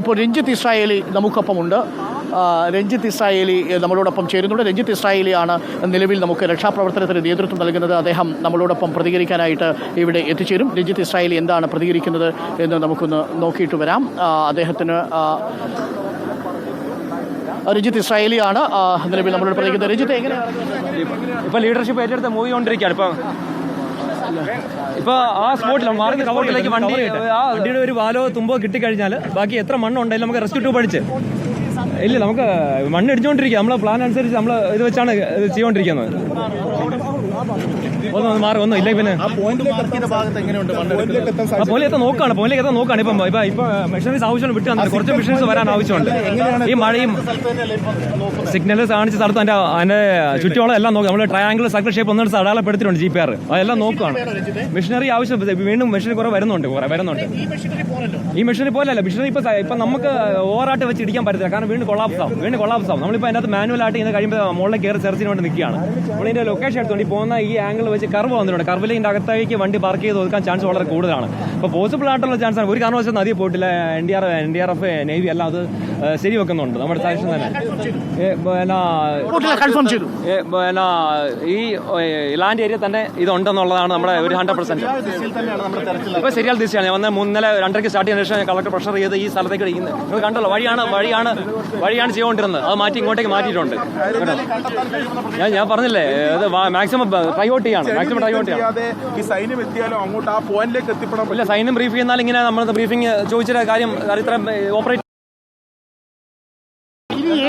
ഇപ്പോൾ Ranjith Israeli നമുക്കൊപ്പമുണ്ട്. Ranjith Israeli നമ്മളോടൊപ്പം ചേരുന്നുണ്ട്. രഞ്ജിത്ത് ഇസ്രായേലിയാണ് നിലവിൽ നമുക്ക് രക്ഷാപ്രവർത്തനത്തിന് നേതൃത്വം നൽകുന്നത്. അദ്ദേഹം നമ്മളോടൊപ്പം പ്രതികരിക്കാനായിട്ട് ഇവിടെ എത്തിച്ചേരും. രഞ്ജിത്ത് ഇസ്രായേലി എന്താണ് പ്രതികരിക്കുന്നത് എന്ന് നമുക്കൊന്ന് നോക്കിയിട്ട് വരാം. അദ്ദേഹത്തിന് രഞ്ജിത്ത് ഇസ്രായേലിയാണ് നിലവിൽ നമ്മളോട് പ്രതികരിക്കുന്നത്. രഞ്ജിത്ത് എങ്ങനെയാണ് ഇപ്പോൾ ലീഡർഷിപ്പ് ഏറ്റെടുത്ത് മൂവ് ചെയ്തുകൊണ്ടിരിക്കുകയാണ്. ഇപ്പോൾ ആ സ്പോട്ടിലേക്ക് വണ്ടിയുടെ ഒരു വാലോ തുമ്പോ കിട്ടിക്കഴിഞ്ഞാൽ ബാക്കി എത്ര മണ്ണുണ്ടെങ്കിലും നമുക്ക് റെസ്ക്യൂ ട്യൂബ് അടിച്ച് ഇല്ല നമുക്ക് മണ്ണ് ഇടിച്ചുകൊണ്ടിരിക്കുക. നമ്മളെ പ്ലാൻ അനുസരിച്ച് നമ്മൾ ഇത് വെച്ചാണ് ഇത് ചെയ്തുകൊണ്ടിരിക്കുന്നത്. ഒന്നും ഇല്ല. പിന്നെ പോലെയൊക്കെ നോക്കാണ് ഇപ്പൊ മെഷീനറീസ് ആവശ്യം വിട്ടു വന്നിട്ട് കുറച്ച് മെഷീൻസ് വരാൻ ആവശ്യമുണ്ട്. ഈ മഴയും സിഗ്നൽ കാണിച്ച സ്ഥലത്ത് അതിന്റെ ചുറ്റോളം എല്ലാം നോക്കാം. നമ്മൾ ട്രയാങ്കിൾ സർക്കിൾ ഷേപ്പ് ഒന്നും അടയാളപ്പെടുത്തിയിട്ടുണ്ട് GPR. അതെല്ലാം നോക്കുകയാണ്. മെഷീനറി ആവശ്യം വീണ്ടും മെഷീനറി കുറെ വരുന്നുണ്ട്. ഈ മെഷീനറി പോലെയല്ല. മെഷീനറി ഇപ്പൊ നമുക്ക് ഓവറായിട്ട് വെച്ച് ഇടിക്കാൻ പറ്റത്തില്ല. കാരണം വീണ്ടും കൊളാപ്സ് ആവും. നമ്മളിപ്പോൾ അതിനകത്ത് മാനുവലായിട്ട് ഇങ്ങനെ കഴിയുമ്പോൾ മുകളിൽ കയറി സെർച്ചിന് വേണ്ടി നിൽക്കുകയാണ്. നമ്മളിതിന്റെ ലൊക്കേഷൻ എടുത്തുകൊണ്ട് ഈ പോകുന്ന ഈ ആംഗിൾ വെച്ച് കർവ് വന്നിട്ടുണ്ട്. കർവിലിന്റെ അകത്തേക്ക് വണ്ടി പാർക്ക് ചെയ്ത് ഒതുക്കാൻ ചാൻസ് വളരെ കൂടുതലാണ്. അപ്പോൾ പോസിബിൾ ആയിട്ടുള്ള ചാൻസ് ആണ്. ഒരു കാരണവശാലും നദിയിൽ പോയിട്ടില്ല. NDRF നേവി എല്ലാം അത് ശരി വെക്കുന്നുണ്ട്. നമ്മുടെ സജഷൻ തന്നെ ഈ ലാൻഡ് ഏരിയ തന്നെ ഇതുണ്ടെന്നുള്ളതാണ് നമ്മുടെ ഒരു 100%. ഇപ്പോൾ ശരിയാൽ ദിശയാണ്. ഞാൻ വന്ന് 3:30 സ്റ്റാർട്ട് ചെയ്യുന്ന ശേഷം കളക്ടർ പ്രഷർ ചെയ്ത് ഈ സ്ഥലത്തേക്ക് ഇരിക്കുന്നത് നിങ്ങൾ കണ്ടല്ലോ. വഴിയാണ് ചെയ്തുകൊണ്ടിരുന്നത്. അത് മാറ്റി ഇങ്ങോട്ടേക്ക് മാറ്റിയിട്ടുണ്ട്. ഞാൻ പറഞ്ഞില്ലേ അത് മാക്സിമം ട്രൈ ഔട്ട് ചെയ്യാണ്. ഇല്ല സൈന്യം ബ്രീഫ് ചെയ്യുന്നാൽ ഇങ്ങനെ നമ്മൾ ബ്രീഫിംഗ് ചോദിച്ച കാര്യം ഇത്ര ഓപ്പറേറ്റ്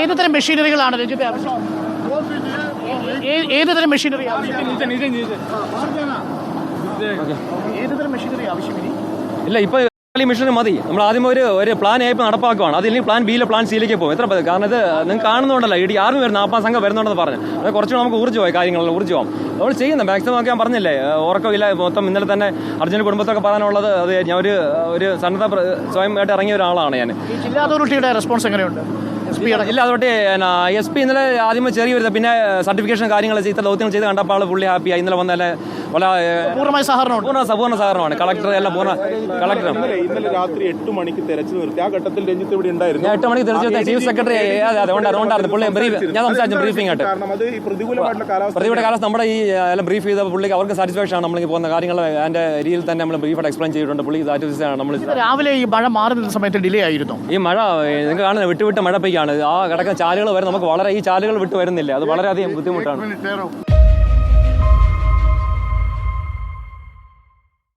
ഏതുതരം മെഷീനറികളാണ് രഞ്ജിത്ത് ആവശ്യം? ഏതുതരം മെഷീനറി ആവശ്യം? ഇല്ല ഇപ്പൊ മെഷീനറി മതി. നമ്മൾ ആദ്യം ഒരു പ്ലാൻ ആയിപ്പോൾ നടപ്പാക്കുവാണ്. അതില്ലെങ്കിൽ പ്ലാൻ ബിയിലെ പ്ലാൻ സിയിലേക്ക് പോകും. എത്ര കാരണം ഇത് നിങ്ങൾക്ക് കാണുന്നുണ്ടല്ലോ. ആർമി വരുന്ന 40 സംഘം വരുന്നുണ്ടെന്ന് പറഞ്ഞു. അത് കുറച്ചുകൂടെ നമുക്ക് ഊർജ്ജമായി കാര്യങ്ങളെല്ലാം ഊർജ്ജമാവും. നമ്മൾ ചെയ്യുന്നത് മാക്സിമം ഒക്കെ ഞാൻ പറഞ്ഞില്ലേ. ഉറക്കമില്ല മൊത്തം. ഇന്നലെ തന്നെ അർജുന കുടുംബത്തൊക്കെ പറയാനുള്ളത് അത് ഞാൻ ഒരു സന്നദ്ധ സ്വയമായിട്ട് ഇറങ്ങിയ ഒരാളാണ് ഞാൻ. ജില്ലാ അതോറിറ്റിയുടെ റെസ്പോൺസ് എങ്ങനെയുണ്ട്? ഇല്ല അതുകൊണ്ട് SP ഇന്നലെ ആദ്യമേ ചെറിയ വരുന്നത് പിന്നെ സർട്ടിഫിക്കേഷൻ കാര്യങ്ങൾ ഇത്ര ദൗത്യങ്ങൾ ചെയ്ത് കണ്ടപ്പോൾ ആൾ ഫുള്ളി ഹാപ്പിയായി. ഇന്നലെ വന്നാലേ പൂർണ്ണ സഹകരണമാണ്. കളക്ടർ എല്ലാം കളക്ടർ ഇന്നലെ രാത്രി 8 മണിക്ക് തെരച്ചിൽ നിർത്തി. ആ ഘട്ടത്തിൽ രഞ്ജിത്ത് ഇവിടെ ഉണ്ടായിരുന്നു. 8 മണിക്ക് തെരച്ചിൽ ചീഫ് സെക്രട്ടറി അതുകൊണ്ടായിരുന്നു പുള്ളി ഞാൻ സംസാരിച്ചു ബ്രീഫിംഗ് ആയിട്ട്. പ്രതികൂല കാലാവസ്ഥ നമ്മുടെ ഈ എല്ലാം ബ്രീഫ് ചെയ്ത പുള്ളിക്ക് അവർക്ക് സാറ്റിസ്ഫാക്ഷൻ ആണ്. നമ്മൾ പോകുന്ന കാര്യങ്ങൾ അതിന്റെ രീതിയിൽ തന്നെ നമ്മൾ ബ്രീഫായിട്ട് എക്സ്പ്ലെയിൻ ചെയ്തിട്ടുണ്ട്. പുള്ളി സാറ്റിസ്ഫാക്ഷൻ ആണ്. നമ്മൾ രാവിലെ ഈ മഴ മാറി നിന്ന സമയത്ത് ഡിലേ ആയിരുന്നു. ഈ മഴ നിങ്ങൾക്ക് കാണുന്നത് വിട്ട് മഴ പെയ്യാണ്. ആ കിടക്കുന്ന ചാലുകൾ വരെ നമുക്ക് വളരെ ഈ ചാലുകൾ വിട്ട് വരുന്നില്ല. അത് വളരെയധികം ബുദ്ധിമുട്ടാണ്.